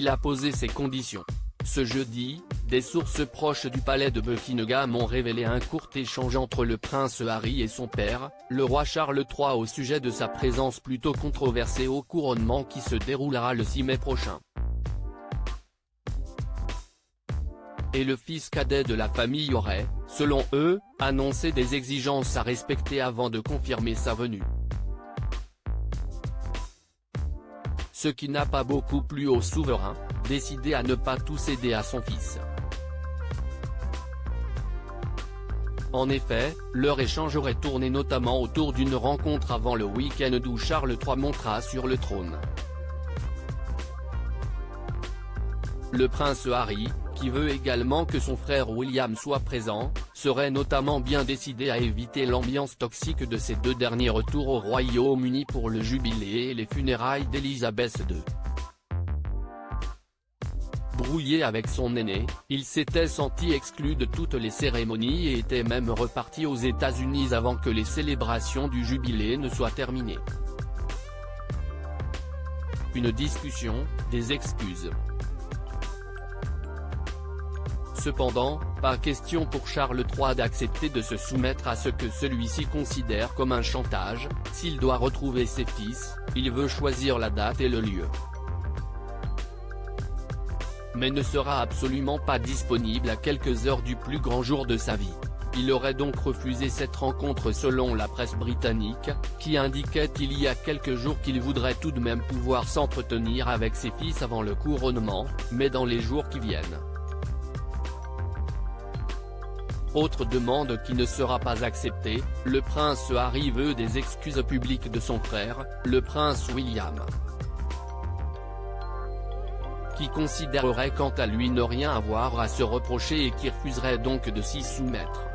il a posé ses conditions. Ce jeudi, des sources proches du palais de Buckingham ont révélé un court échange entre le prince Harry et son père, le roi Charles III au sujet de sa présence plutôt controversée au couronnement qui se déroulera le 6 mai prochain. Et le fils cadet de la famille aurait, selon eux, annoncé des exigences à respecter avant de confirmer sa venue. Ce qui n'a pas beaucoup plu au souverain, décidé à ne pas tout céder à son fils. En effet, leur échange aurait tourné notamment autour d'une rencontre avant le week-end où Charles III montera sur le trône. Le prince Harry, qui veut également que son frère William soit présent, serait notamment bien décidé à éviter l'ambiance toxique de ces deux derniers retours au Royaume-Uni pour le jubilé et les funérailles d'Élisabeth II. Brouillé avec son aîné, il s'était senti exclu de toutes les cérémonies et était même reparti aux États-Unis avant que les célébrations du jubilé ne soient terminées. Une discussion, des excuses. Cependant, pas question pour Charles III d'accepter de se soumettre à ce que celui-ci considère comme un chantage. S'il doit retrouver ses fils, il veut choisir la date et le lieu. Mais ne sera absolument pas disponible à quelques heures du plus grand jour de sa vie. Il aurait donc refusé cette rencontre selon la presse britannique, qui indiquait il y a quelques jours qu'il voudrait tout de même pouvoir s'entretenir avec ses fils avant le couronnement, mais dans les jours qui viennent. Autre demande qui ne sera pas acceptée, le prince Harry veut des excuses publiques de son frère, le prince William, qui considérerait quant à lui ne rien avoir à se reprocher et qui refuserait donc de s'y soumettre.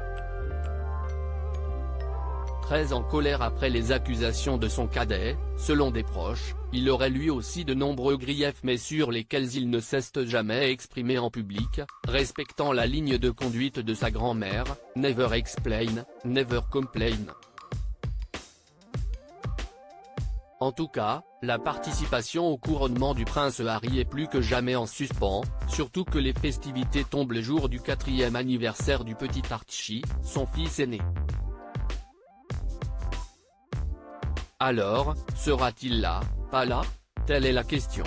Très en colère après les accusations de son cadet, selon des proches, il aurait lui aussi de nombreux griefs mais sur lesquels il ne s'est jamais exprimé en public, respectant la ligne de conduite de sa grand-mère, never explain, never complain. En tout cas, la participation au couronnement du prince Harry est plus que jamais en suspens, surtout que les festivités tombent le jour du 4e anniversaire du petit Archie, son fils aîné. Alors, sera-t-il là, pas là? Telle est la question.